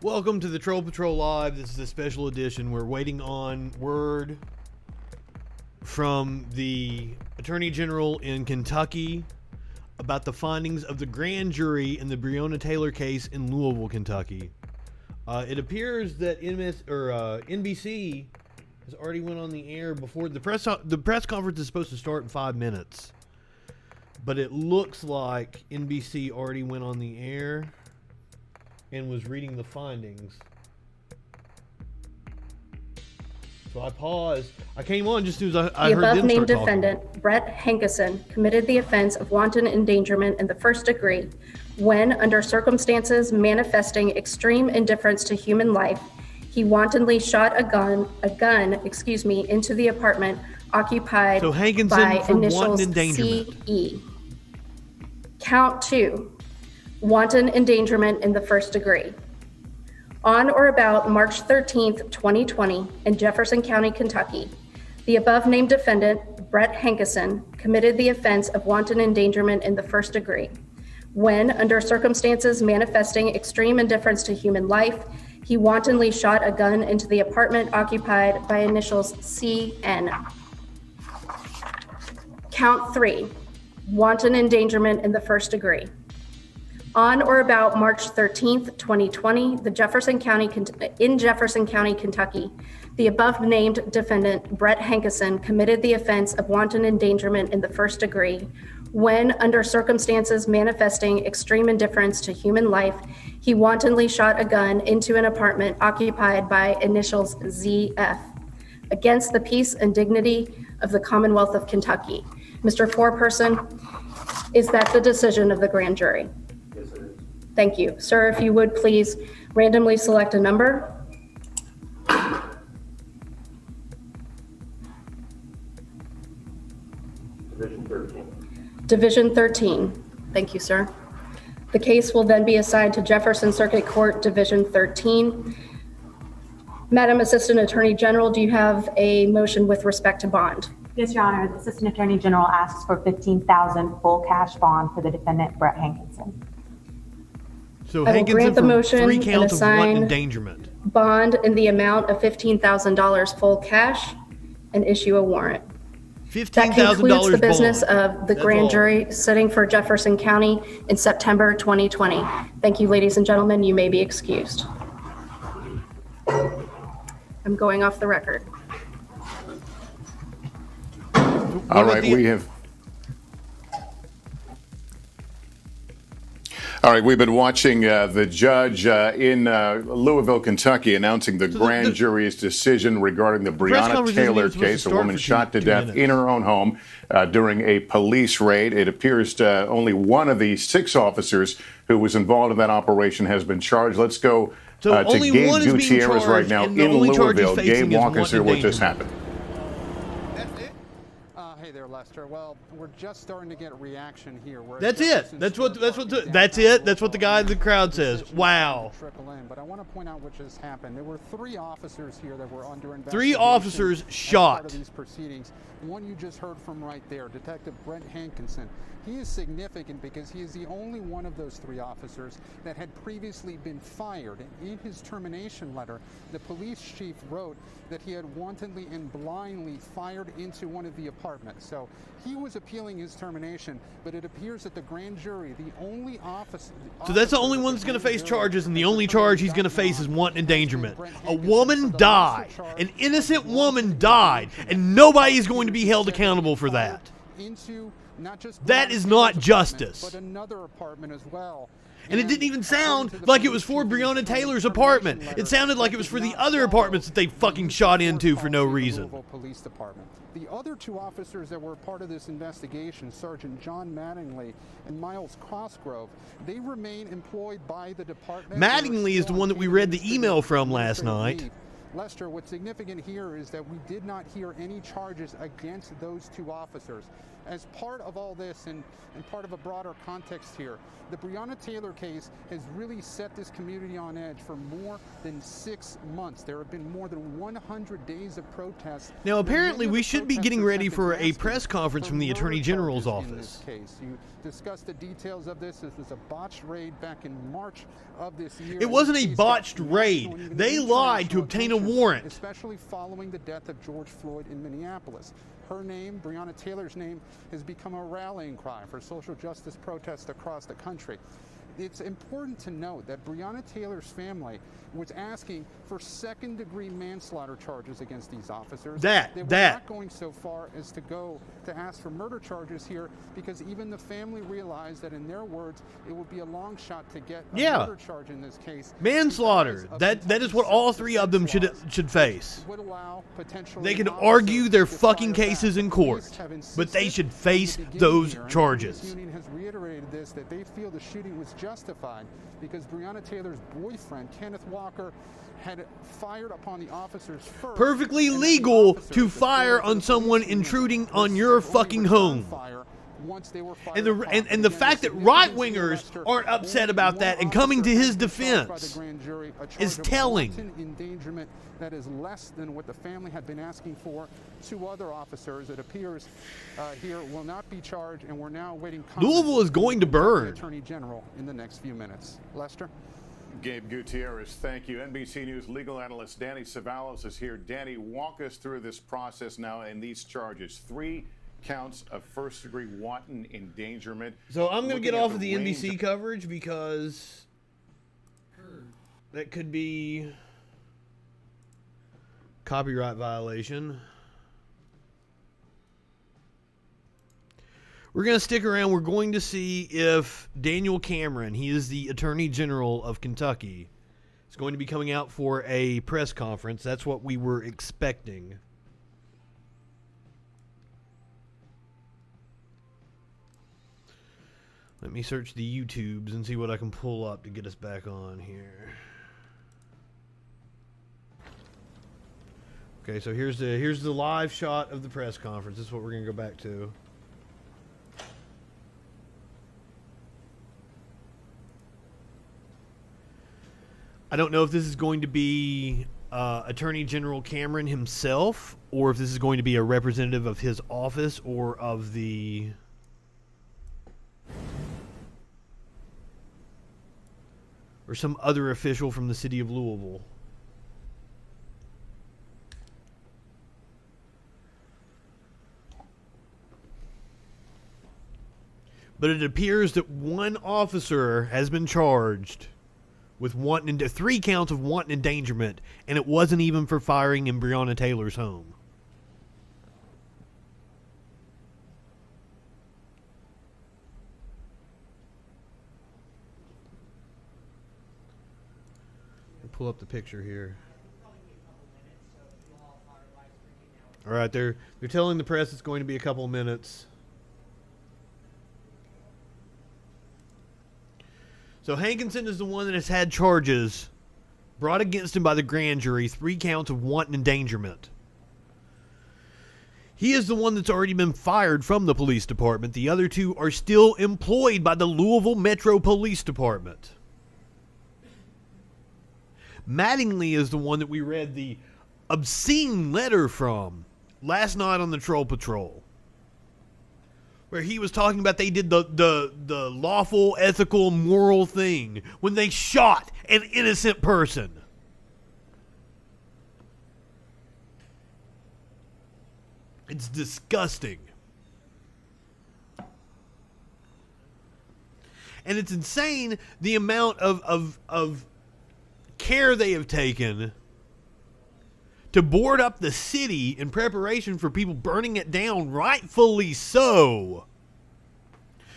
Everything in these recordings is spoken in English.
Welcome to the Troll Patrol Live. This is a special edition. We're waiting on word from the Attorney General in Kentucky about the findings of the grand jury in the Breonna Taylor case in Louisville, Kentucky. It appears that NBC has already went on the air before the press conference is supposed to start in 5 minutes, but it looks like NBC already went on the air and was reading the findings. So I paused. I came on just as I heard them start talking. The above-named defendant, Brett Hankerson, committed the offense of wanton endangerment in the first degree when, under circumstances manifesting extreme indifference to human life, he wantonly shot a gun, into the apartment occupied by initials CE. Count 2. Wanton endangerment in the first degree. On or about March 13th, 2020, in Jefferson County, Kentucky, the above-named defendant, Brett Hankerson, committed the offense of wanton endangerment in the first degree when, under circumstances manifesting extreme indifference to human life, he wantonly shot a gun into the apartment occupied by initials CN. Count 3. Wanton endangerment in the first degree. On or about March 13th, 2020, in Jefferson County, Kentucky, the above-named defendant, Brett Hankerson, committed the offense of wanton endangerment in the first degree when, under circumstances manifesting extreme indifference to human life, he wantonly shot a gun into an apartment occupied by initials ZF against the peace and dignity of the Commonwealth of Kentucky. Mr. Foreperson, is that the decision of the grand jury? Thank you. Sir, if you would please randomly select a number. Division 13. Division 13. Thank you, sir. The case will then be assigned to Jefferson Circuit Court, Division 13. Madam Assistant Attorney General, do you have a motion with respect to bond? Yes, Your Honor. The Assistant Attorney General asks for $15,000 full cash bond for the defendant, Brett Hankerson. So I will grant the motion 3 and counts of wanton assign endangerment. bond in the amount of $15,000 full cash and issue a warrant. That concludes the business of the grand jury sitting for Jefferson County in September 2020. Thank you, ladies and gentlemen. You may be excused. I'm going off the record. All right, we've been watching the judge in Louisville, Kentucky, announcing the grand jury's decision regarding the Breonna Taylor case, a woman shot to death in her own home during a police raid. It appears only one of the 6 officers who was involved in that operation has been charged. Let's go to Gabe Gutierrez right now in Louisville. Gabe, walk us through what just happened. Hey there, Lester. Well, we're just starting to get reaction here. That's it. That's what the guy in the crowd says. Wow. But I want to point out what just happened. There were 3 officers here that were under investigation. 3 officers shot. As part of these proceedings. One you just heard from right there, Detective Brett Hankerson. He is significant because he is the only one of those 3 officers that had previously been fired. And in his termination letter, the police chief wrote that he had wantonly and blindly fired into one of the apartments. So he was appealing his termination, but it appears that the grand jury, the only officer... So that's the only one that's going to face charges, and the only charge he's going to face is wanton endangerment. A woman died. An innocent woman died, and nobody is going to be held accountable for that. That is not justice. But another apartment as well. And it didn't even sound like it was for Breonna Taylor's apartment. It sounded like it was for the other apartments that they fucking shot into for no reason. Police Department. The other 2 officers that were part of this investigation, Sergeant John Mattingly and Miles Cosgrove, they remain employed by the department. Mattingly is the one that we read the email from last night. Lester, what's significant here is that we did not hear any charges against those two officers. As part of all this and part of a broader context here, the Breonna Taylor case has really set this community on edge for more than 6 months. There have been more than 100 days of protests. Now, apparently, we should be getting ready for a press conference from the Attorney General's office. In this case, you discussed the details of this. This was a botched raid back in March of this year. It wasn't a botched raid. They lied to obtain a warrant. Especially following the death of George Floyd in Minneapolis. Her name, Breonna Taylor's name, has become a rallying cry for social justice protests across the country. It's important to note that Breonna Taylor's family was asking for second-degree manslaughter charges against these officers. They were not going so far as to ask for murder charges here, because even the family realized that, in their words, it would be a long shot to get a murder charge in this case. Manslaughter. That is what all three of them should face. Would allow potentially they can argue their fucking cases in court, but they should face those charges. The union has reiterated this, that they feel the shooting was justified because Breonna Taylor's boyfriend, Kenneth Walker, had fired upon the officers first. Perfectly legal to fire on someone intruding on your fucking home. And the fact that right-wingers aren't upset about that and coming to his defense is telling. Endangerment that is less than what the family had been asking for. 2 other officers, it appears, here will not be charged, and we're now waiting. Louisville is going to burn. Attorney General in the next few minutes. Lester? Gabe Gutierrez, thank you. NBC News legal analyst Danny Cevallos is here. Danny, walk us through this process now and these charges. 3 counts of first-degree wanton endangerment. So I'm going to get off of the NBC coverage because that could be copyright violation. We're going to stick around. We're going to see if Daniel Cameron, he is the Attorney General of Kentucky, is going to be coming out for a press conference. That's what we were expecting. Let me search the YouTubes and see what I can pull up to get us back on here. Okay, so here's the live shot of the press conference. This is what we're going to go back to. I don't know if this is going to be Attorney General Cameron himself, or if this is going to be a representative of his office or of the... or some other official from the city of Louisville. But it appears that one officer has been charged with 3 counts of wanton endangerment, and it wasn't even for firing in Breonna Taylor's home. Pull up the picture here. All right, they're telling the press it's going to be a couple of minutes. So Hankinson is the one that has had charges brought against him by the grand jury, 3 counts of wanton endangerment. He is the one that's already been fired from the police department. The other 2 are still employed by the Louisville Metro Police Department. Mattingly is the one that we read the obscene letter from last night on the Troll Patrol, where he was talking about they did the lawful, ethical, moral thing when they shot an innocent person. It's disgusting. And it's insane the amount of care they have taken to board up the city in preparation for people burning it down, rightfully so.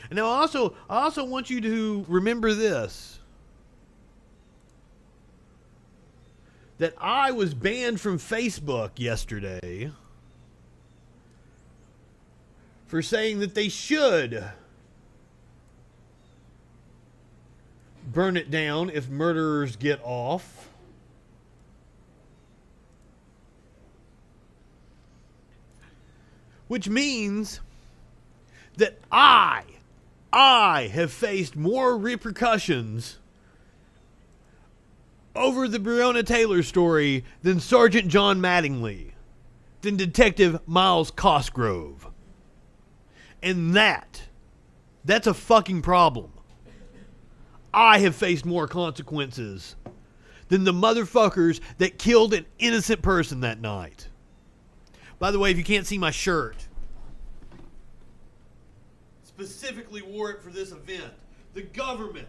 And now I also want you to remember this, that I was banned from Facebook yesterday for saying that they should burn it down if murderers get off. Which means that I have faced more repercussions over the Breonna Taylor story than Sergeant John Mattingly, than Detective Miles Cosgrove. And that's a fucking problem. I have faced more consequences than the motherfuckers that killed an innocent person that night. By the way, if you can't see my shirt, specifically wore it for this event. The government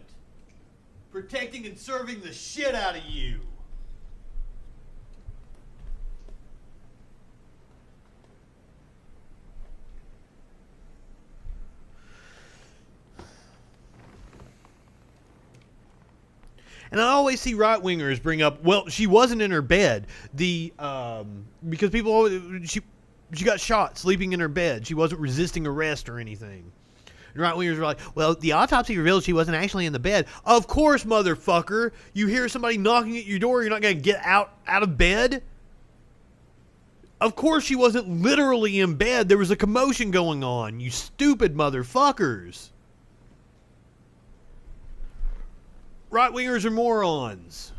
protecting and serving the shit out of you. And I always see right-wingers bring up, well, she wasn't in her bed. Because people always, she got shot sleeping in her bed. She wasn't resisting arrest or anything. And right-wingers are like, well, the autopsy revealed she wasn't actually in the bed. Of course, motherfucker. You hear somebody knocking at your door, you're not going to get out of bed? Of course she wasn't literally in bed. There was a commotion going on, you stupid motherfuckers. Right-wingers are morons.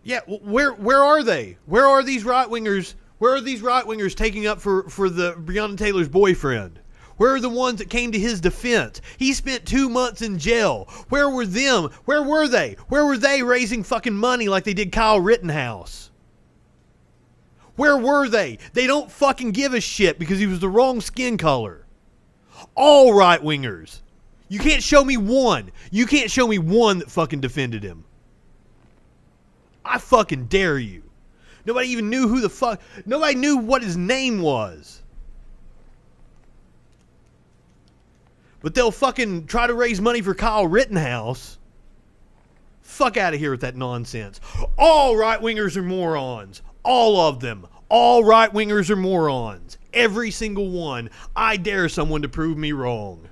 Yeah, where are they? Where are these right-wingers? Where are these right-wingers taking up for the Breonna Taylor's boyfriend? Where are the ones that came to his defense? He spent 2 months in jail. Where were them? Where were they? Where were they raising fucking money like they did Kyle Rittenhouse? Where were they? They don't fucking give a shit because he was the wrong skin color. All right-wingers. You can't show me one. You can't show me one that fucking defended him. I fucking dare you. Nobody even knew who the fuck... Nobody knew what his name was. But they'll fucking try to raise money for Kyle Rittenhouse. Fuck out of here with that nonsense. All right-wingers are morons. All of them. All right-wingers are morons. Every single one. I dare someone to prove me wrong.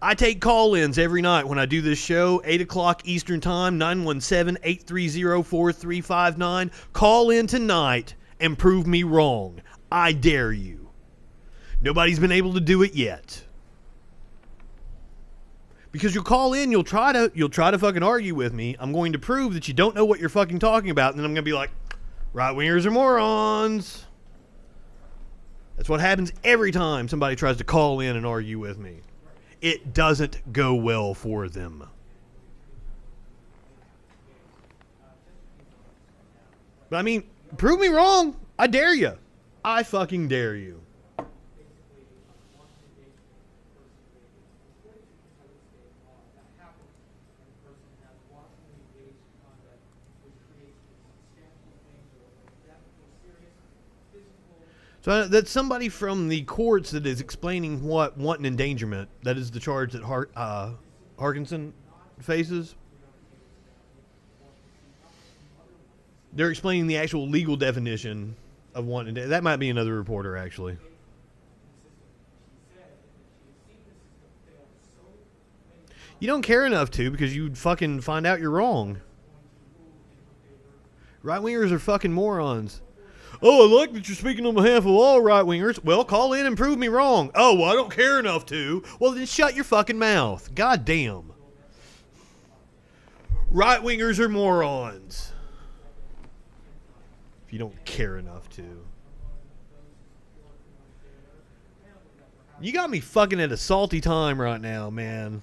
I take call-ins every night when I do this show, 8 o'clock Eastern Time, 917-830-4359. Call in tonight and prove me wrong. I dare you. Nobody's been able to do it yet. Because you'll call in, you'll try to fucking argue with me. I'm going to prove that you don't know what you're fucking talking about, and then I'm going to be like, right-wingers are morons. That's what happens every time somebody tries to call in and argue with me. It doesn't go well for them. But I mean, prove me wrong. I dare you. I fucking dare you. So that's somebody from the courts that is explaining what wanton endangerment, that is the charge that Harkinson faces. They're explaining the actual legal definition of wanton endangerment. That might be another reporter, actually. You don't care enough to because you'd fucking find out you're wrong. Right-wingers are fucking morons. Oh, I like that you're speaking on behalf of all right-wingers. Well, call in and prove me wrong. Oh, well, I don't care enough to. Well, then shut your fucking mouth. God damn. Right-wingers are morons. If you don't care enough to. You got me fucking at a salty time right now, man.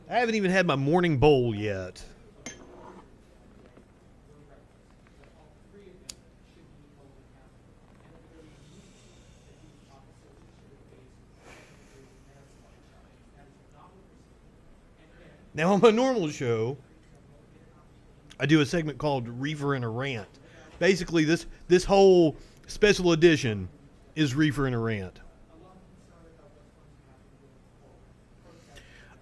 I haven't even had my morning bowl yet. Now, on my normal show, I do a segment called Reefer and a Rant. Basically, this whole special edition is Reefer and a Rant.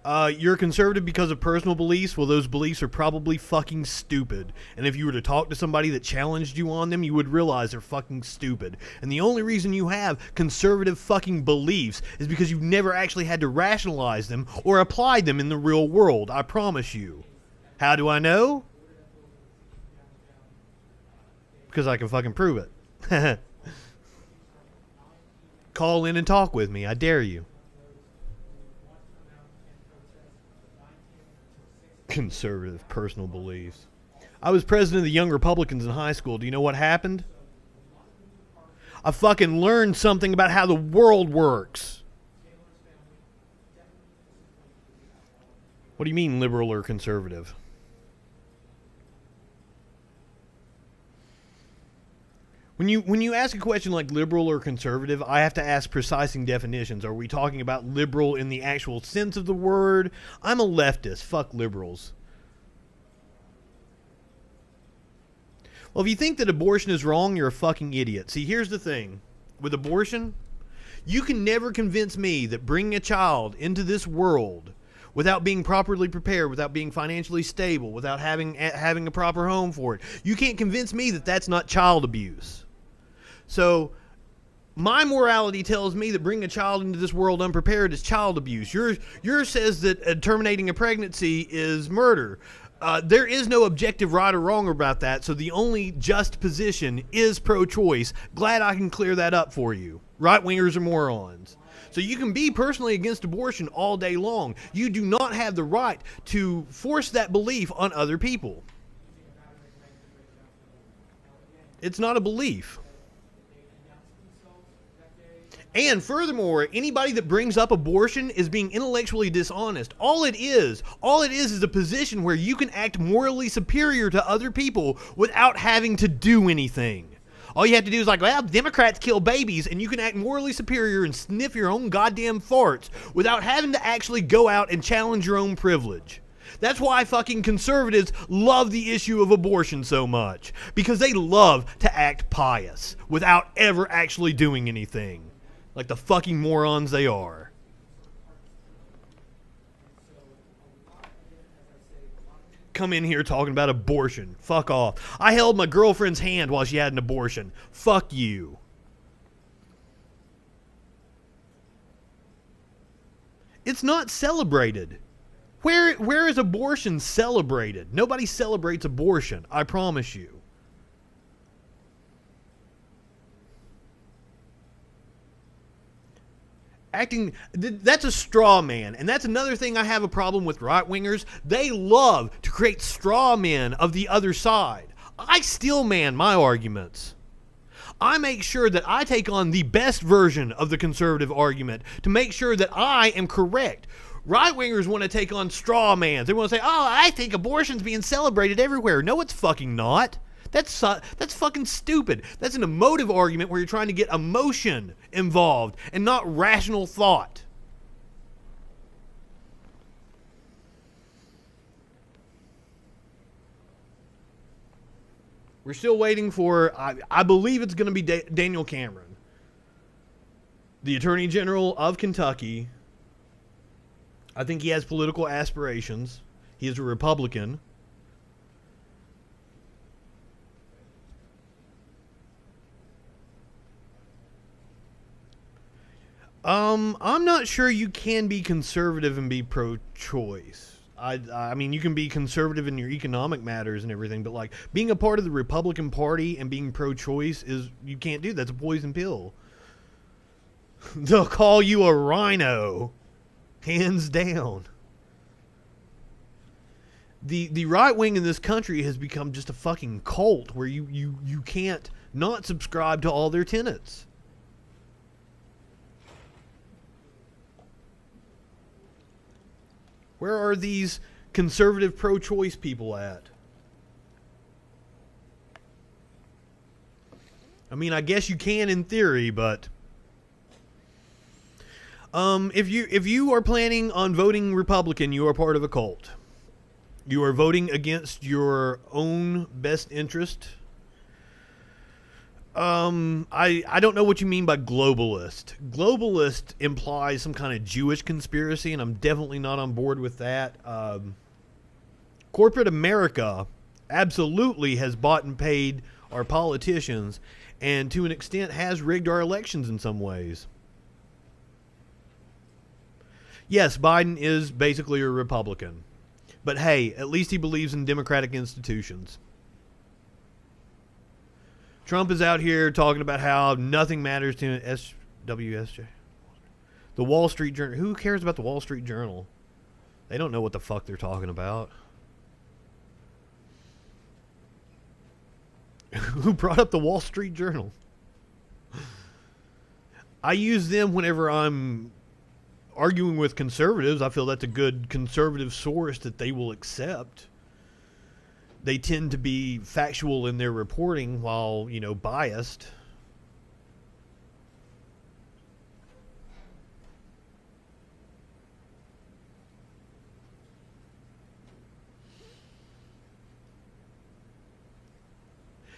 You're conservative because of personal beliefs. Well, those beliefs are probably fucking stupid. And if you were to talk to somebody that challenged you on them, you would realize they're fucking stupid. And the only reason you have conservative fucking beliefs is because you've never actually had to rationalize them or apply them in the real world. I promise you. How do I know? Because I can fucking prove it. Call in and talk with me. I dare you. Conservative personal beliefs. I was president of the Young Republicans in high school. Do you know what happened? I fucking learned something about how the world works. What do you mean liberal or conservative? When you ask a question like liberal or conservative, I have to ask precise definitions. Are we talking about liberal in the actual sense of the word? I'm a leftist. Fuck liberals. Well, if you think that abortion is wrong, you're a fucking idiot. See, here's the thing. With abortion, you can never convince me that bringing a child into this world without being properly prepared, without being financially stable, without having a proper home for it, you can't convince me that that's not child abuse. So, my morality tells me that bringing a child into this world unprepared is child abuse. Yours says that terminating a pregnancy is murder. There is no objective right or wrong about that, so the only just position is pro-choice. Glad I can clear that up for you. Right-wingers are morons. So you can be personally against abortion all day long. You do not have the right to force that belief on other people. It's not a belief. And furthermore, anybody that brings up abortion is being intellectually dishonest. All it is a position where you can act morally superior to other people without having to do anything. All you have to do is like, well, Democrats kill babies, and you can act morally superior and sniff your own goddamn farts without having to actually go out and challenge your own privilege. That's why fucking conservatives love the issue of abortion so much. Because they love to act pious without ever actually doing anything. Like the fucking morons they are. Come in here talking about abortion. Fuck off. I held my girlfriend's hand while she had an abortion. Fuck you. It's not celebrated. Where is abortion celebrated? Nobody celebrates abortion, I promise you. That's a straw man, and that's another thing I have a problem with right-wingers. They love to create straw men of the other side. I steel man my arguments. I make sure that I take on the best version of the conservative argument to make sure that I am correct. Right-wingers want to take on straw mans. They want to say, oh, I think abortion's being celebrated everywhere. No, it's fucking not. That's fucking stupid. That's an emotive argument where you're trying to get emotion involved and not rational thought. We're still waiting for, I believe it's going to be Daniel Cameron, the Attorney General of Kentucky. I think he has political aspirations. He is a Republican. I'm not sure you can be conservative and be pro-choice. I mean, you can be conservative in your economic matters and everything, but like being a part of the Republican Party and being pro-choice you can't do. That's a poison pill. They'll call you a rhino, hands down. The right wing in this country has become just a fucking cult where you can't not subscribe to all their tenets. Where are these conservative pro-choice people at? I mean, I guess you can in theory, but if you are planning on voting Republican, you are part of a cult. You are voting against your own best interest. I don't know what you mean by globalist. Globalist implies some kind of Jewish conspiracy, and I'm definitely not on board with that. Corporate America absolutely has bought and paid our politicians, and to an extent has rigged our elections in some ways. Yes, Biden is basically a Republican. But hey, at least he believes in democratic institutions. Trump is out here talking about how nothing matters to WSJ. The Wall Street Journal. Who cares about the Wall Street Journal? They don't know what the fuck they're talking about. Who brought up the Wall Street Journal? I use them whenever I'm arguing with conservatives. I feel that's a good conservative source that they will accept. They tend to be factual in their reporting while, biased.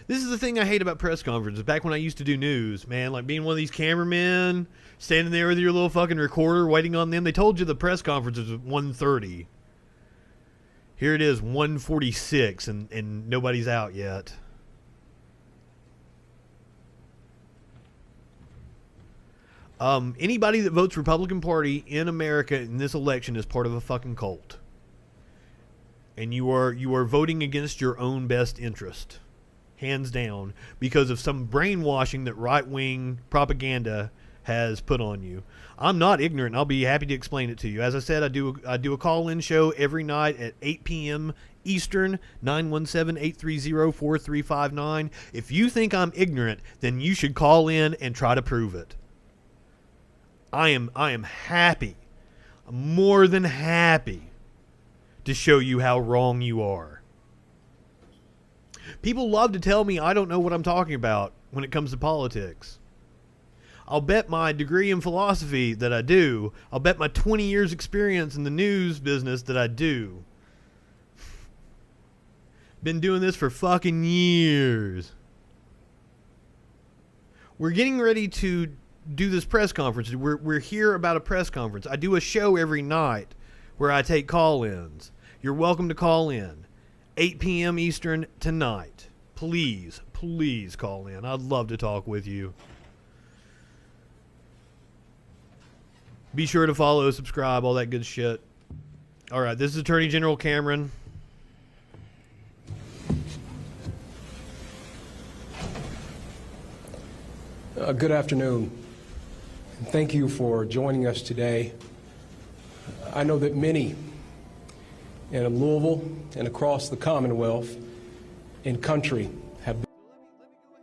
This is the thing I hate about press conferences. Back when I used to do news, man, like being one of these cameramen, standing there with your little fucking recorder, waiting on them. They told you the press conference was at 1:30. Here it is, 1:46, and nobody's out yet. Anybody that votes Republican Party in America in this election is part of a fucking cult. And you are voting against your own best interest. Hands down, because of some brainwashing that right-wing propaganda has put on you. I'm not ignorant. I'll be happy to explain it to you. As I said, I do a call-in show every night at 8 p.m. Eastern, 917-830-4359. If you think I'm ignorant, then you should call in and try to prove it. I am happy. I'm more than happy to show you how wrong you are. People love to tell me I don't know what I'm talking about when it comes to politics. I'll bet my degree in philosophy that I do. I'll bet my 20 years experience in the news business that I do. Been doing this for fucking years. We're getting ready to do this press conference. We're here about a press conference. I do a show every night where I take call-ins. You're welcome to call in. 8 p.m. Eastern tonight. Please call in. I'd love to talk with you. Be sure to follow, subscribe, all that good shit. All right, this is Attorney General Cameron. Good afternoon. Thank you for joining us today. I know that many in Louisville and across the Commonwealth and country have been. Let me go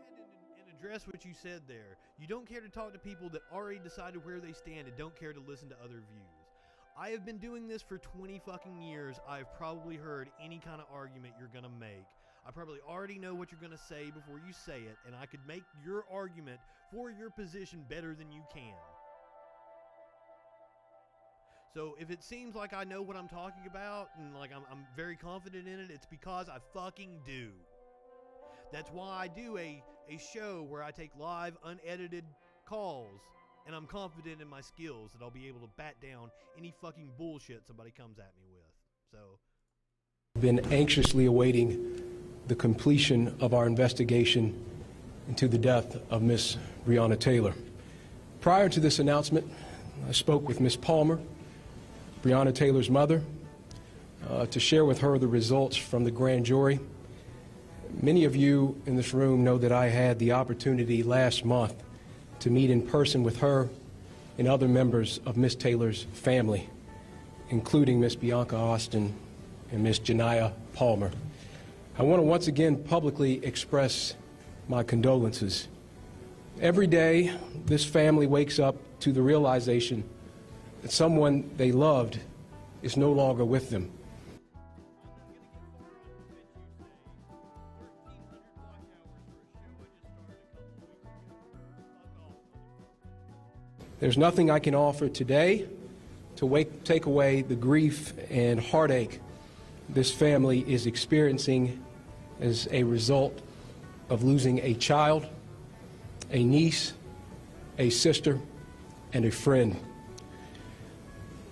ahead and address what you said there. You don't care to talk to people that already decided where they stand and don't care to listen to other views. I have been doing this for 20 fucking years. I've probably heard any kind of argument you're going to make. I probably already know what you're going to say before you say it, and I could make your argument for your position better than you can. So if it seems like I know what I'm talking about and like I'm very confident in it, it's because I fucking do. That's why I do a show where I take live, unedited calls, and I'm confident in my skills that I'll be able to bat down any fucking bullshit somebody comes at me with. So, been anxiously awaiting the completion of our investigation into the death of Miss Breonna Taylor. Prior to this announcement, I spoke with Miss Palmer, Breonna Taylor's mother, to share with her the results from the grand jury. Many of you in this room know that I had the opportunity last month to meet in person with her and other members of Miss Taylor's family, including Miss Bianca Austin and Miss Janiyah Palmer. I want to once again publicly express my condolences. Every day, this family wakes up to the realization that someone they loved is no longer with them. There's nothing I can offer today to take away the grief and heartache this family is experiencing as a result of losing a child a niece, a sister, and a friend.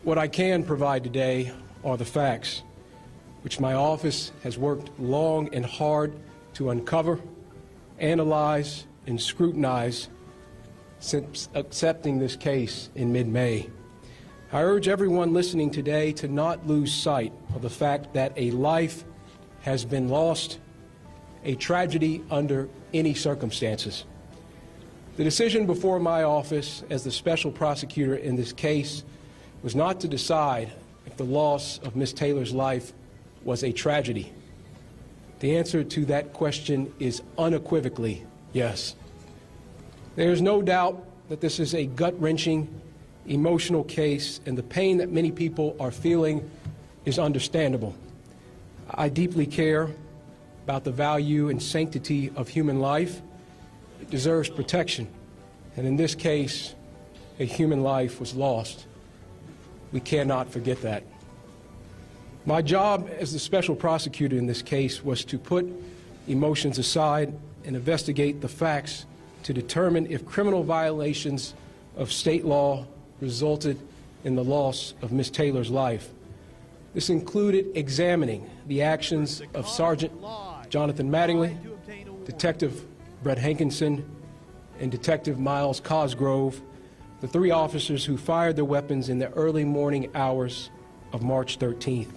What I can provide today are the facts, which my office has worked long and hard to uncover, analyze, and scrutinize since accepting this case in mid-May. I urge everyone listening today to not lose sight of the fact that a life has been lost, a tragedy under any circumstances. The decision before my office as the special prosecutor in this case was not to decide if the loss of Ms. Taylor's life was a tragedy. The answer to that question is unequivocally yes. There is no doubt that this is a gut-wrenching, emotional case, and the pain that many people are feeling is understandable. I deeply care about the value and sanctity of human life. It deserves protection, and in this case, a human life was lost. We cannot forget that. My job as the special prosecutor in this case was to put emotions aside and investigate the facts to determine if criminal violations of state law resulted in the loss of Ms. Taylor's life. This included examining the actions of Sergeant Jonathan Mattingly, Detective Brett Hankinson, and Detective Miles Cosgrove, the three officers who fired their weapons in the early morning hours of March 13th.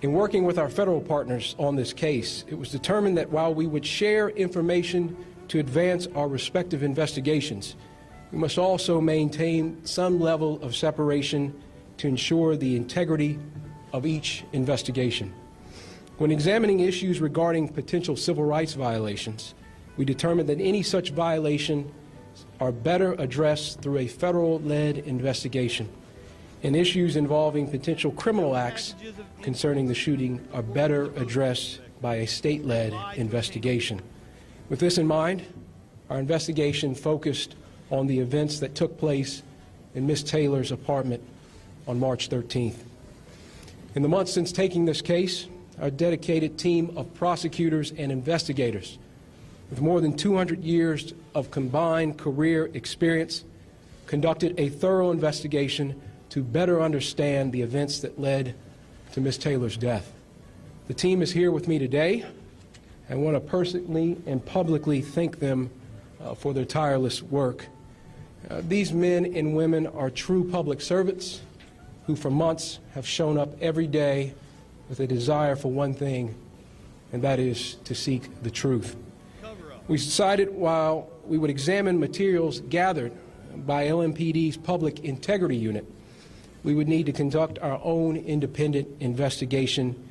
In working with our federal partners on this case, it was determined that while we would share information to advance our respective investigations, we must also maintain some level of separation to ensure the integrity of each investigation. When examining issues regarding potential civil rights violations, we determined that any such violation are better addressed through a federal-led investigation, and issues involving potential criminal acts concerning the shooting are better addressed by a state-led investigation. With this in mind, our investigation focused on the events that took place in Ms. Taylor's apartment on March 13th. In the months since taking this case, our dedicated team of prosecutors and investigators with more than 200 years of combined career experience conducted a thorough investigation to better understand the events that led to Ms. Taylor's death. The team is here with me today. I want to personally and publicly thank them for their tireless work. These men and women are true public servants who for months have shown up every day with a desire for one thing, and that is to seek the truth. We decided while we would examine materials gathered by LMPD's Public Integrity Unit, we would need to conduct our own independent investigation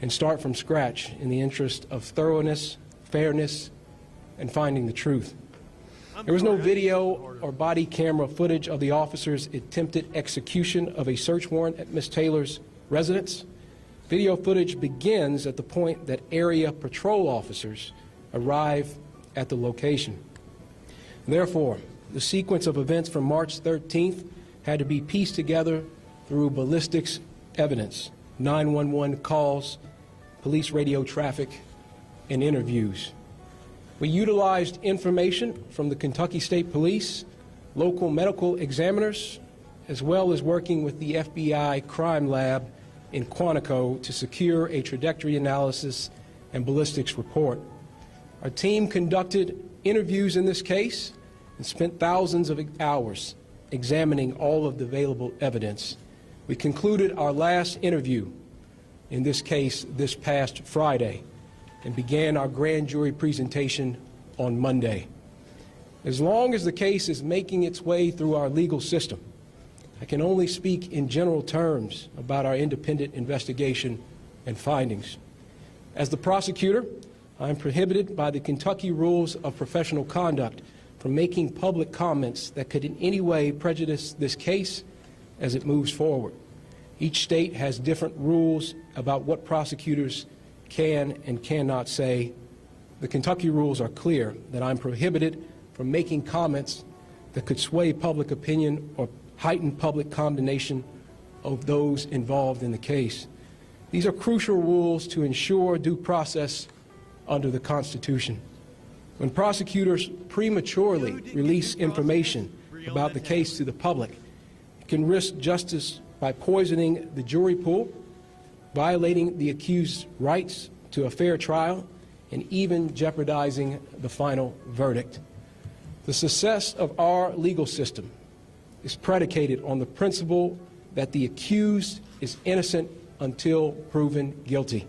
and start from scratch in the interest of thoroughness, fairness, and finding the truth. There was no video or body camera footage of the officers' attempted execution of a search warrant at Ms. Taylor's residence. Video footage begins at the point that area patrol officers arrive at the location. Therefore, the sequence of events from March 13th had to be pieced together through ballistics evidence, 911 calls, police radio traffic, and interviews. We utilized information from the Kentucky State Police, local medical examiners, as well as working with the FBI crime lab in Quantico to secure a trajectory analysis and ballistics report. Our team conducted interviews in this case and spent thousands of hours examining all of the available evidence. We concluded our last interview in this case this past Friday and began our grand jury presentation on Monday. As long as the case is making its way through our legal system, I can only speak in general terms about our independent investigation and findings. As the prosecutor, I am prohibited by the Kentucky Rules of Professional Conduct from making public comments that could in any way prejudice this case as it moves forward. Each state has different rules about what prosecutors can and cannot say. The Kentucky rules are clear that I'm prohibited from making comments that could sway public opinion or heighten public condemnation of those involved in the case. These are crucial rules to ensure due process under the Constitution. When prosecutors prematurely release information about the case to the public, it can risk justice by poisoning the jury pool, violating the accused's rights to a fair trial, and even jeopardizing the final verdict. The success of our legal system is predicated on the principle that the accused is innocent until proven guilty.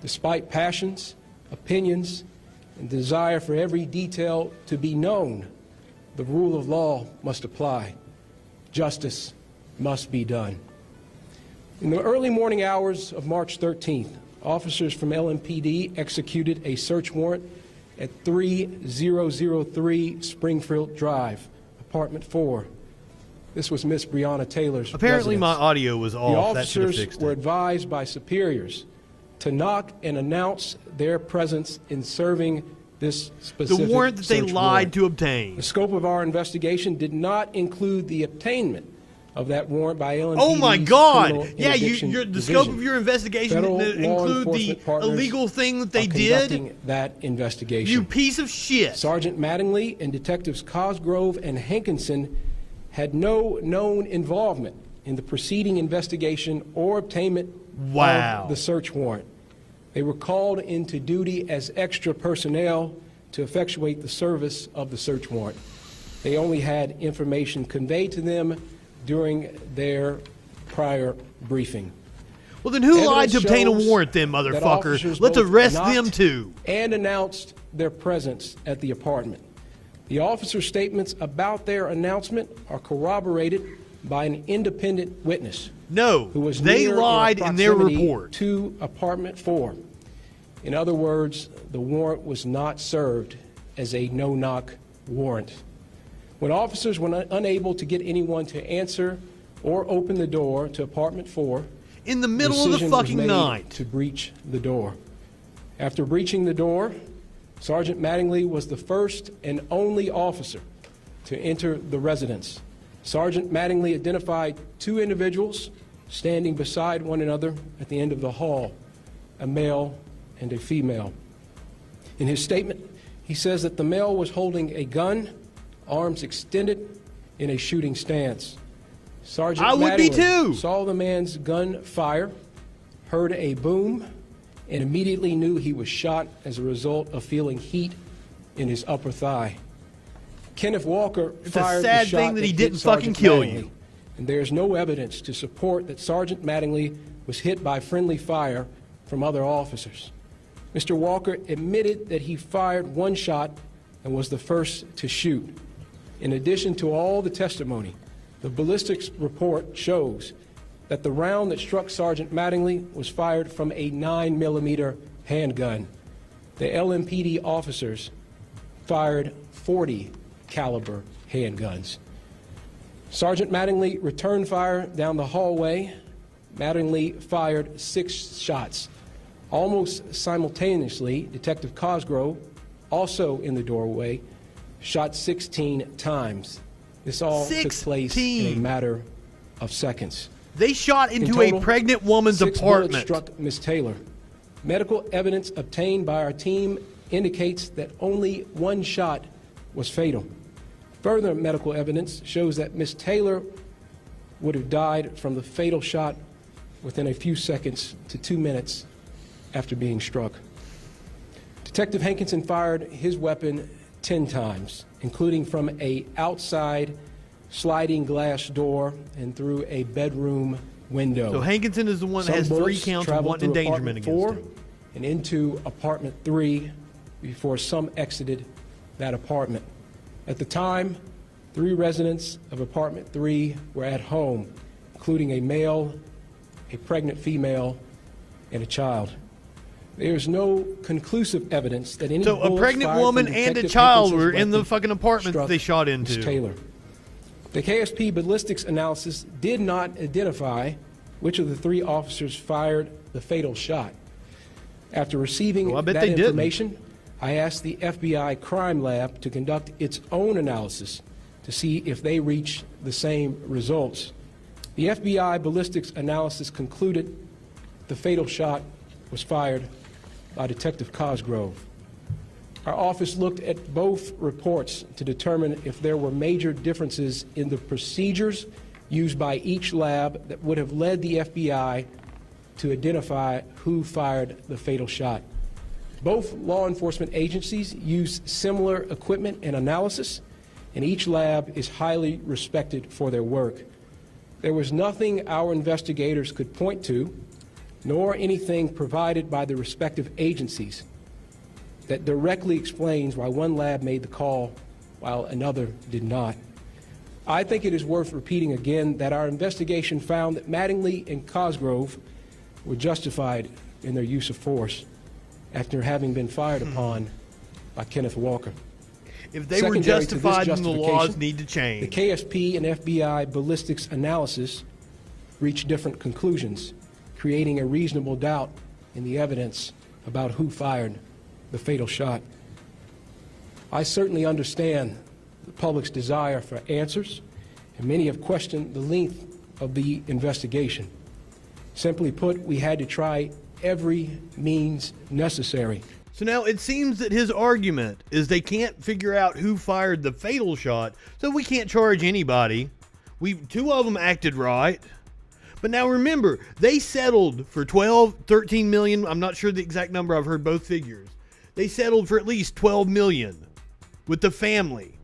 Despite passions, opinions, and desire for every detail to be known, the rule of law must apply. Justice must be done. In the early morning hours of March 13th, officers from LMPD executed a search warrant at 3003 Springfield Drive, apartment 4. This was Miss Breonna Taylor's Apparently residence. my audio was off. The That should have officers fixed were it. advised by superiors to knock and announce their presence in serving this The specific warrant that they search lied warrant. to obtain. The scope of our investigation did not include the obtainment of that warrant by LMPD's Oh my Criminal God! Yeah, Interdiction the scope Division. of your investigation Federal didn't law include the enforcement partners illegal thing that they are did. conducting that investigation. You piece of shit. Sergeant Mattingly and Detectives Cosgrove and Hankinson had no known involvement in the preceding investigation or obtainment Wow. of the search warrant. They were called into duty as extra personnel to effectuate the service of the search warrant. They only had information conveyed to them during their prior briefing. Well, then who lied to Evidence obtain a shows warrant, then, that motherfucker? officers Let's both arrest knocked them too. and announced their presence at the apartment. The officers' statements about their announcement are corroborated by an independent witness No, who was they near lied in their proximity report. to apartment 4. In other words, the warrant was not served as a no-knock warrant. When officers were unable to get anyone to answer or open the door to apartment 4, In the middle of the decision was fucking made night. to breach the door. After breaching the door, Sergeant Mattingly was the first and only officer to enter the residence. Sergeant Mattingly identified two individuals standing beside one another at the end of the hall, a male and a female. In his statement, he says that the male was holding a gun, arms extended, in a shooting stance. Sergeant I would be Mattingly too. saw the man's gun fire, heard a boom, and immediately knew he was shot as a result of feeling heat in his upper thigh. Kenneth Walker It's a fired sad the shot thing that he hit didn't Sergeant fucking kill Mattingly, you. and there is no evidence to support that Sergeant Mattingly was hit by friendly fire from other officers. Mr. Walker admitted that he fired one shot and was the first to shoot. In addition to all the testimony, the ballistics report shows that the round that struck Sergeant Mattingly was fired from a 9mm handgun. The LMPD officers fired 40 caliber handguns. Sergeant Mattingly returned fire down the hallway. Mattingly fired 6 shots. Almost simultaneously, Detective Cosgrove, also in the doorway, shot 16 times. This all took place in a matter of seconds. They shot In into total, a pregnant woman's 6 bullets apartment. struck Ms. Taylor. Medical evidence obtained by our team indicates that only one shot was fatal. Further medical evidence shows that Ms. Taylor would have died from the fatal shot within a few seconds to 2 minutes after being struck. Detective Hankinson fired his weapon 10 times, including from an outside sliding glass door and through a bedroom window. So Hankinson is the one that Some has 3 bullets counts of traveled wanton through endangerment apartment against 4 him. and into apartment 3 before some exited that apartment. At the time, 3 residents of apartment 3 were at home, including a male, a pregnant female, and a child. There is no conclusive evidence that any So a bullets pregnant fired from woman and a Detective child Hankinson's were in the weapon fucking apartment that struck they shot Ms. into. Taylor. The KSP ballistics analysis did not identify which of the 3 officers fired the fatal shot. After receiving Well, I bet that they didn't. information, I asked the FBI crime lab to conduct its own analysis to see if they reached the same results. The FBI ballistics analysis concluded the fatal shot was fired by Detective Cosgrove. Our office looked at both reports to determine if there were major differences in the procedures used by each lab that would have led the FBI to identify who fired the fatal shot. Both law enforcement agencies use similar equipment and analysis, and each lab is highly respected for their work. There was nothing our investigators could point to, nor anything provided by the respective agencies, that directly explains why one lab made the call while another did not. I think it is worth repeating again that our investigation found that Mattingly and Cosgrove were justified in their use of force after having been fired upon by Kenneth Walker. If they were justified, then the laws need to change. The KSP and FBI ballistics analysis reached different conclusions, creating a reasonable doubt in the evidence about who fired the fatal shot. I certainly understand the public's desire for answers, and many have questioned the length of the investigation. Simply put, we had to try every means necessary. So now it seems that his argument is they can't figure out who fired the fatal shot, so we can't charge anybody. Two of them acted right. But now remember, they settled for 12, 13 million. I'm not sure the exact number. I've heard both figures. They settled for at least 12 million with the family.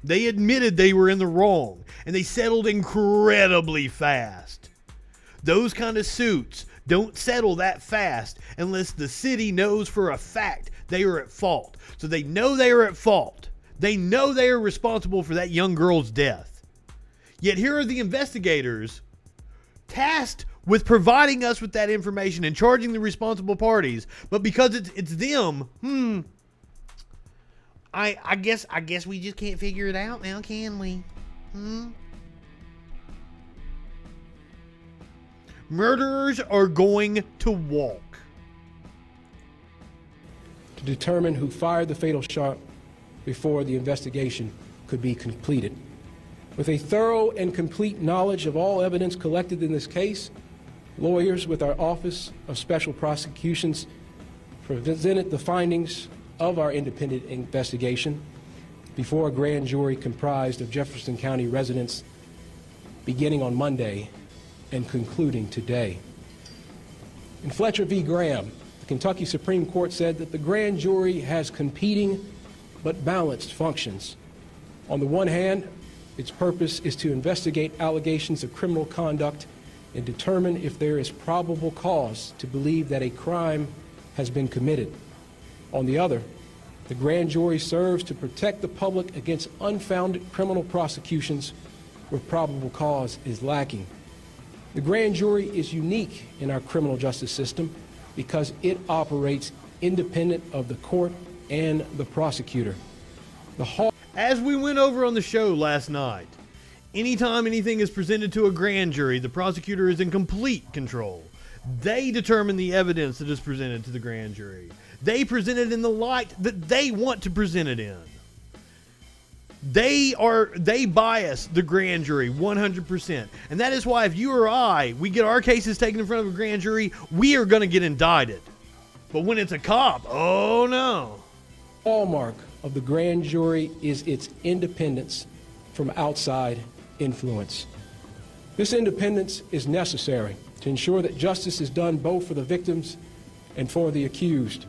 They admitted they were in the wrong, and they settled incredibly fast. Those kind of suits don't settle that fast unless the city knows for a fact they are at fault. So they know they are at fault. They know they are responsible for that young girl's death. Yet here are the investigators tasked with providing us with that information and charging the responsible parties. But because it's them, I guess we just can't figure it out now, can we? Murderers are going to walk. To determine who fired the fatal shot before the investigation could be completed. With a thorough and complete knowledge of all evidence collected in this case, lawyers with our Office of Special Prosecutions presented the findings of our independent investigation before a grand jury comprised of Jefferson County residents beginning on Monday and concluding today. In Fletcher v. Graham, the Kentucky Supreme Court said that the grand jury has competing but balanced functions. On the one hand, its purpose is to investigate allegations of criminal conduct and determine if there is probable cause to believe that a crime has been committed. On the other, the grand jury serves to protect the public against unfounded criminal prosecutions where probable cause is lacking. The grand jury is unique in our criminal justice system because it operates independent of the court and the prosecutor. As we went over on the show last night, anytime anything is presented to a grand jury, the prosecutor is in complete control. They determine the evidence that is presented to the grand jury. They present it in the light that they want to present it in. They bias the grand jury 100%. And that is why if you or I, we get our cases taken in front of a grand jury, we are going to get indicted. But when it's a cop, oh no. Hallmark of the grand jury is its independence from outside influence. This independence is necessary to ensure that justice is done both for the victims and for the accused.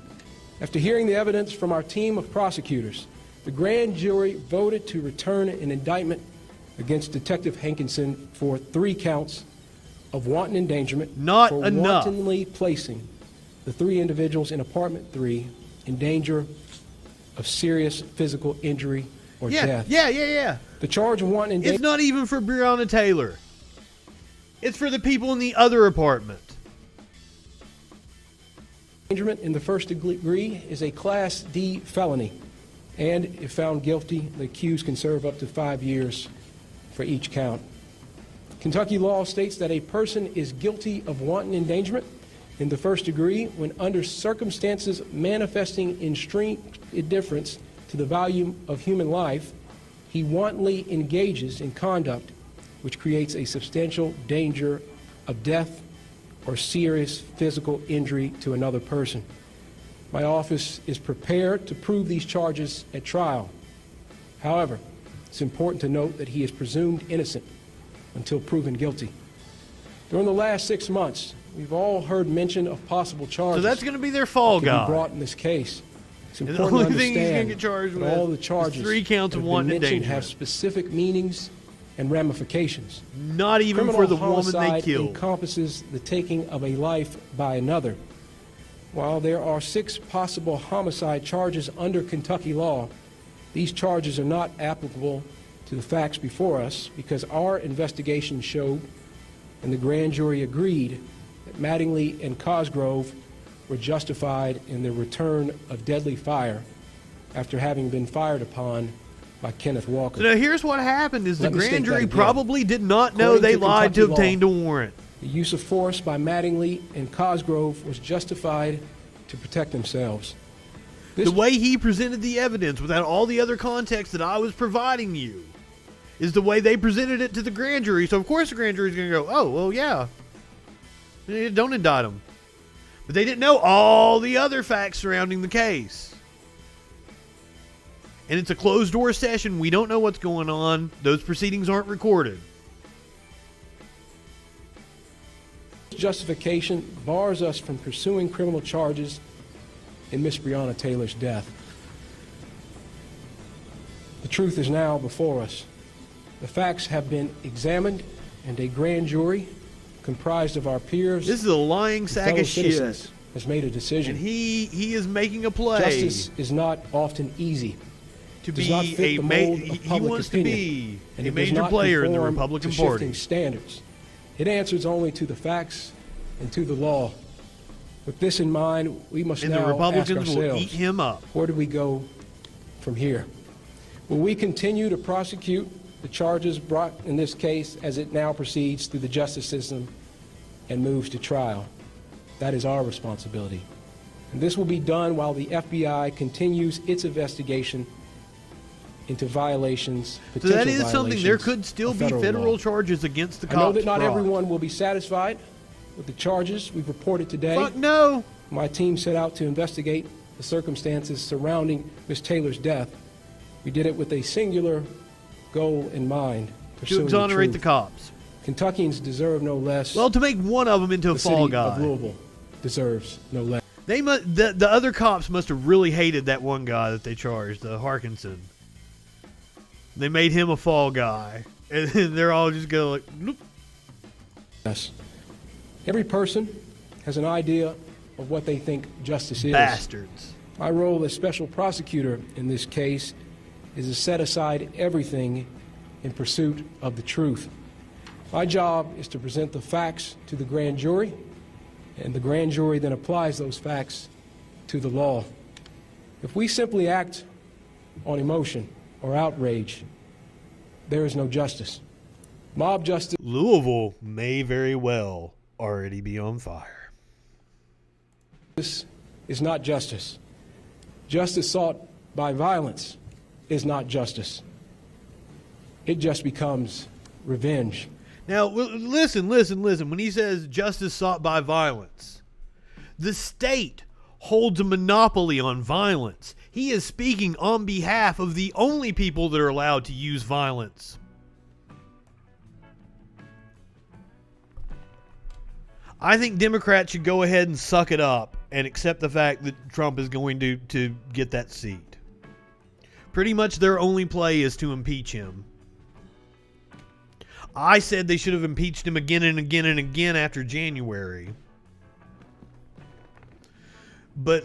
After hearing the evidence from our team of prosecutors, the grand jury voted to return an indictment against Detective Hankinson for 3 counts of wanton endangerment for wantonly placing the 3 individuals in apartment 3 in danger of serious physical injury or death. Yeah. The charge of wanton endangerment... It's not even for Breonna Taylor. It's for the people in the other apartment. Endangerment in the first degree is a Class D felony. And if found guilty, the accused can serve up to 5 years for each count. Kentucky law states that a person is guilty of wanton endangerment in the first degree when under circumstances manifesting extreme indifference to the value of human life, he wantonly engages in conduct which creates a substantial danger of death or serious physical injury to another person. My office is prepared to prove these charges at trial. However, it's important to note that he is presumed innocent until proven guilty. During the last 6 months, we've all heard mention of possible charges. So that's going to be their fall guy. Brought in this case. It's And important the to only thing he's going to understand get charged that with all the is charges 3 counts of that have wanton been mentioned endangerment. have specific meanings and ramifications. Not even Criminal for the woman they homicide killed. encompasses the taking of a life by another. While there are 6 possible homicide charges under Kentucky law, these charges are not applicable to the facts before us because our investigation showed and the grand jury agreed that Mattingly and Cosgrove were justified in the return of deadly fire after having been fired upon by Kenneth Walker. So now here's what happened is the Let me state grand that jury again. probably did not know According they to lied to Kentucky obtain law, a warrant. The use of force by Mattingly and Cosgrove was justified to protect themselves. The way he presented the evidence without all the other context that I was providing you is the way they presented it to the grand jury. So of course the grand jury is going to go, oh, well, yeah. Don't indict him. But they didn't know all the other facts surrounding the case. And it's a closed door session. We don't know what's going on. Those proceedings aren't recorded. Justification bars us from pursuing criminal charges in Miss Breonna Taylor's death. The truth is now before us. The facts have been examined, and a grand jury comprised of our peers. This is a lying and sack fellow of shit. citizens has made a decision. And he is making a play. Justice is not often easy. To Does not be fit a the ma- mold of he public wants opinion, to be and a it does major not player in the conform Republican to Party. shifting standards. It answers only to the facts and to the law. With this in mind, we must And the now ask Republicans will ourselves, eat him up. where do we go from here? Will we continue to prosecute the charges brought in this case as it now proceeds through the justice system and moves to trial? That is our responsibility. And this will be done while the FBI continues its investigation into violations, So potential that is something. There violations could still of be federal federal law. charges against the cops. I know that not brought. everyone will be satisfied with the charges we've reported today. Fuck no. My team set out to investigate the circumstances surrounding Ms. Taylor's death. We did it with a singular goal in mind: To pursuing exonerate the the truth. cops. Kentuckians deserve no less. Well, to make one of them into a the fall city of guy. Louisville deserves no less. They must. The other cops must have really hated that one guy that they charged, the Harkinson. They made him a fall guy, and they're all just going like, "Nope." Yes. Every person has an idea of what they think justice is. Bastards. My role as special prosecutor in this case is to set aside everything in pursuit of the truth. My job is to present the facts to the grand jury, and the grand jury then applies those facts to the law. If we simply act on emotion or outrage, there is no justice. Mob justice Louisville may very well already be on fire. is not justice. Justice sought by violence is not justice. It just becomes revenge. Now, listen. When he says justice sought by violence, the state holds a monopoly on violence. He is speaking on behalf of the only people that are allowed to use violence. I think Democrats should go ahead and suck it up and accept the fact that Trump is going to get that seat. Pretty much their only play is to impeach him. I said they should have impeached him again and again and again after January. But,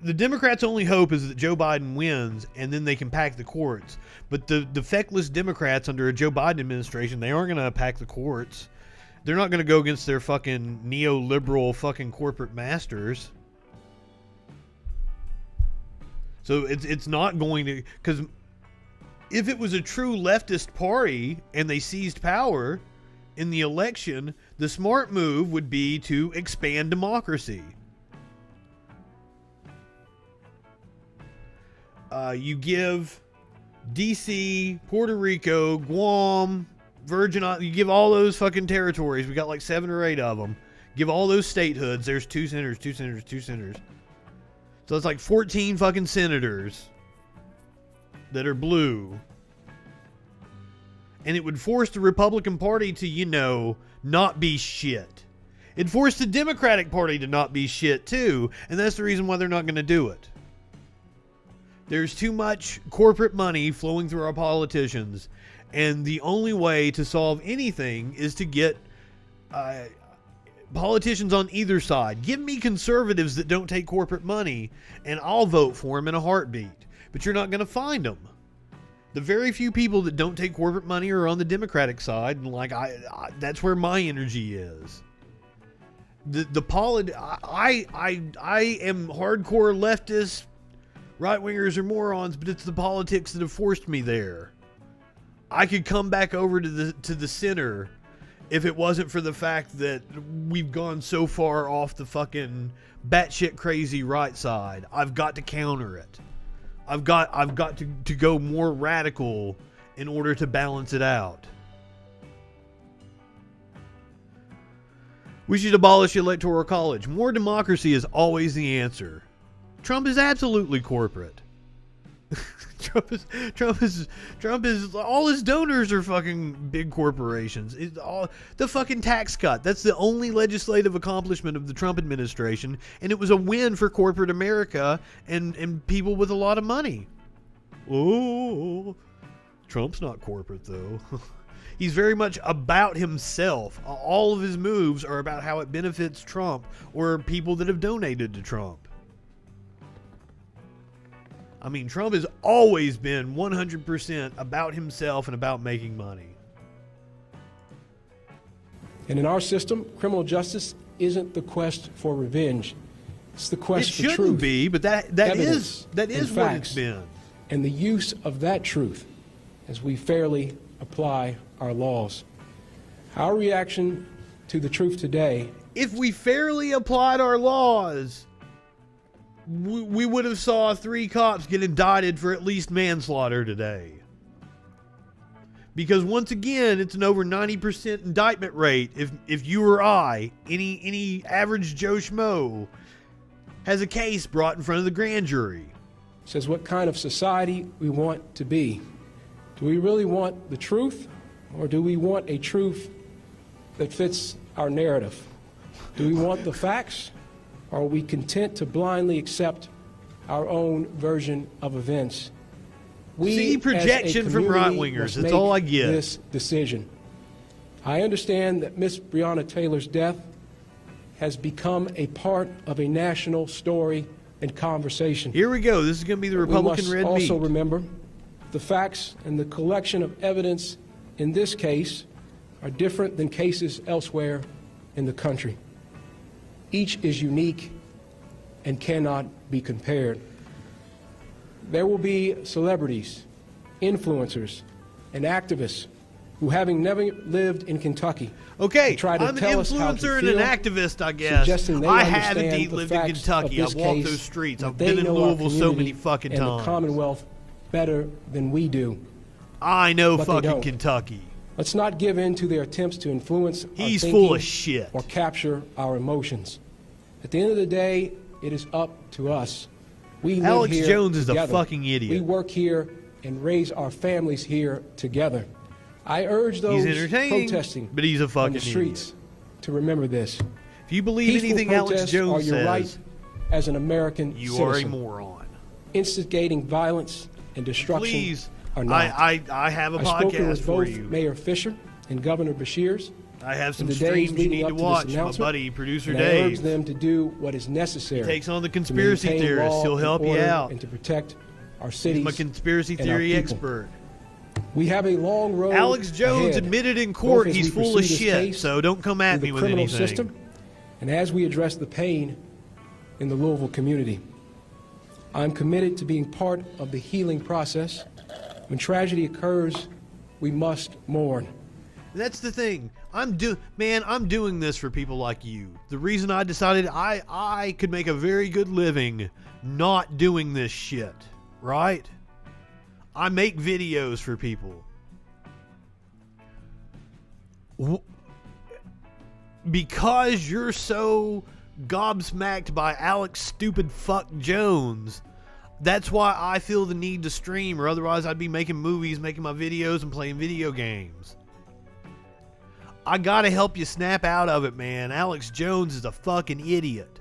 the Democrats' only hope is that Joe Biden wins and then they can pack the courts. But the feckless Democrats under a Joe Biden administration, they aren't going to pack the courts. They're not going to go against their fucking neoliberal fucking corporate masters. So it's not going to... Because if it was a true leftist party and they seized power in the election, the smart move would be to expand democracy. You give DC, Puerto Rico, Guam, Virgin Islands, you give all those fucking territories. We got like 7 or 8 of them. Give all those statehoods. There's 2 senators, 2 senators, 2 senators. So it's like 14 fucking senators that are blue. And it would force the Republican Party to, not be shit. It'd force the Democratic Party to not be shit too. And that's the reason why they're not going to do it. There's too much corporate money flowing through our politicians. And the only way to solve anything is to get politicians on either side. Give me conservatives that don't take corporate money, and I'll vote for them in a heartbeat. But you're not going to find them. The very few people that don't take corporate money are on the Democratic side, and that's where my energy is. I am hardcore leftist. Right-wingers are morons, but it's the politics that have forced me there. I could come back over to the center if it wasn't for the fact that we've gone so far off the fucking batshit crazy right side. I've got to counter it. I've got to go more radical in order to balance it out. We should abolish the Electoral College. More democracy is always the answer. Trump is absolutely corporate. Trump is all his donors are fucking big corporations. It's all the fucking tax cut. That's the only legislative accomplishment of the Trump administration, and it was a win for corporate America and people with a lot of money. Oh, Trump's not corporate though. He's very much about himself. All of his moves are about how it benefits Trump or people that have donated to Trump. I mean, Trump has always been 100% about himself and about making money. And in our system, criminal justice isn't the quest for revenge. It's the quest for truth. It shouldn't be, but that is what it's been. And the use of that truth as we fairly apply our laws. Our reaction to the truth today... If we fairly applied our laws... We would have saw 3 cops get indicted for at least manslaughter today. Because once again, it's an over 90% indictment rate. If you or I, any average Joe Schmo, has a case brought in front of the grand jury. Says what kind of society we want to be. Do we really want the truth, or do we want a truth that fits our narrative? Do we want the facts? Or are we content to blindly accept our own version of events? We, see projection from right-wingers. That's all I get. This decision. I understand that Miss Breonna Taylor's death has become a part of a national story and conversation. Here we go. This is going to be the Republican red meat. We must also remember the facts and the collection of evidence in this case are different than cases elsewhere in the country. Each is unique and cannot be compared. There will be celebrities, influencers, and activists who, having never lived in Kentucky, okay, try to I'm an tell us how to influencer and feel, an activist, I guess. I have indeed lived in Kentucky. I've walked those streets. I've been in Louisville so many fucking times. And the Commonwealth better than we do. I know fucking Kentucky. Let's not give in to their attempts to influence our thinking full of shit. Or capture our emotions. At the end of the day, it is up to us. We live Alex here Jones is together. a fucking idiot. We work here and raise our families here together. I urge those protesting but he's a fucking on the streets idiot. To remember this. If you believe Peaceful anything Alex Jones are your says, right as an American you citizen. are a moron. Instigating violence and destruction Please, are not. I have a I've spoken podcast with for both you. Mayor Fisher and Governor Beshears. I have some in the streams days you leading need up to this watch. My announcement, buddy, producer and I Dave. urge them to do what is necessary. He takes on the to conspiracy maintain theorists. law He'll and help you order out. and to protect our cities. He's my conspiracy and our theory people. expert. We have a long road Alex Jones ahead, admitted in court both as he's we full pursue of this shit, case so don't come at through me the with criminal anything. system, and as we address the pain in the Louisville community. I'm committed to being part of the healing process. When tragedy occurs, we must mourn. That's the thing. I'm doing this for people like you. The reason I decided I could make a very good living not doing this shit, right? I make videos for people. because you're so gobsmacked by Alex stupid fuck Jones, that's why I feel the need to stream, or otherwise I'd be making movies, making my videos, and playing video games. I gotta help you snap out of it, man. Alex Jones is a fucking idiot.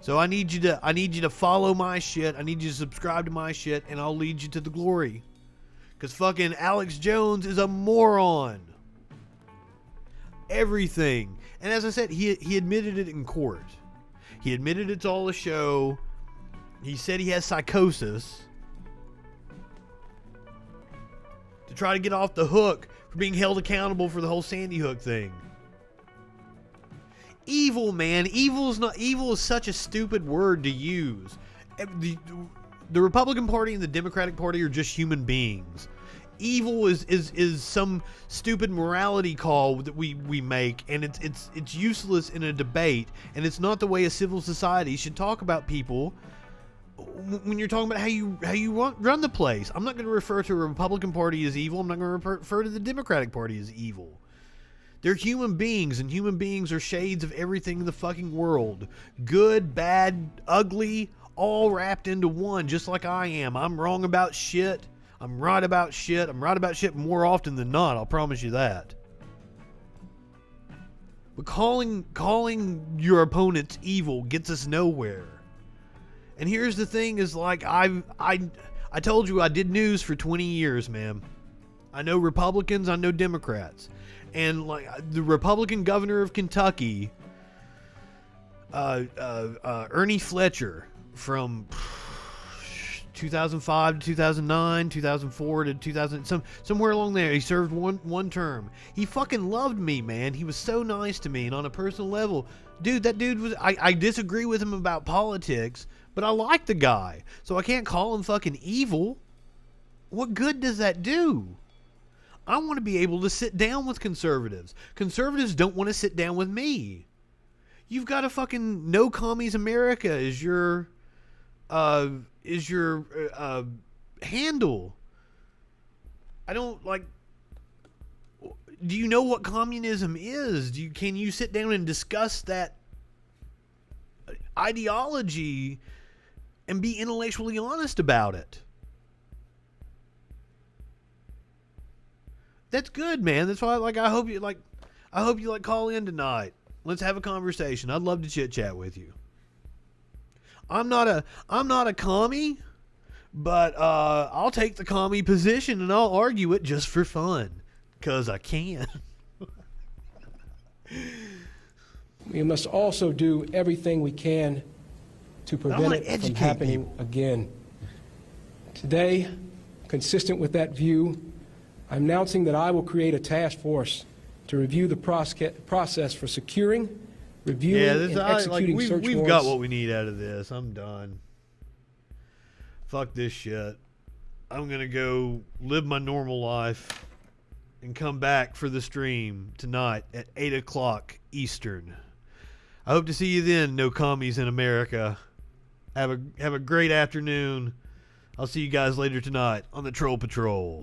So I need you to follow my shit. I need you to subscribe to my shit, and I'll lead you to the glory. Because fucking Alex Jones is a moron. Everything. And as I said, he admitted it in court. He admitted it's all a show. He said he has psychosis to try to get off the hook for being held accountable for the whole Sandy Hook thing. Evil, man. Evil is such a stupid word to use. The Republican Party and the Democratic Party are just human beings. Evil is some stupid morality call that we make, and it's useless in a debate, and it's not the way a civil society should talk about people when you're talking about how you run the place. I'm not going to refer to a Republican Party as evil. I'm not going to refer to the Democratic Party as evil. They're human beings, and human beings are shades of everything in the fucking world. Good, bad, ugly, all wrapped into one, just like I am. I'm wrong about shit. I'm right about shit. I'm right about shit more often than not, I'll promise you that. But calling your opponents evil gets us nowhere. And here's the thing is, like, I told you I did news for 20 years, man. I know Republicans, I know Democrats. And like the Republican governor of Kentucky, Ernie Fletcher, from 2005 to 2009, 2004 to 2000, somewhere along there, he served one term. He fucking loved me, man. He was so nice to me, and on a personal level, dude, that dude was. I disagree with him about politics, but I like the guy, so I can't call him fucking evil. What good does that do? I want to be able to sit down with conservatives. Conservatives don't want to sit down with me. You've got a fucking no commies America is your handle. I don't like. Do you know what communism is? Can you sit down and discuss that ideology and be intellectually honest about it? That's good, man. That's why, like, I hope you call in tonight. Let's have a conversation. I'd love to chit chat with you. I'm not a commie, but I'll take the commie position and I'll argue it just for fun, 'cause I can. We must also do everything we can to prevent it from happening again. Today, consistent with that view, I'm announcing that I will create a task force to review the process for securing, reviewing, and executing search warrants. We've got what we need out of this. I'm done. Fuck this shit. I'm going to go live my normal life and come back for the stream tonight at 8 o'clock Eastern. I hope to see you then, no commies in America. Have a great afternoon. I'll see you guys later tonight on the Troll Patrol.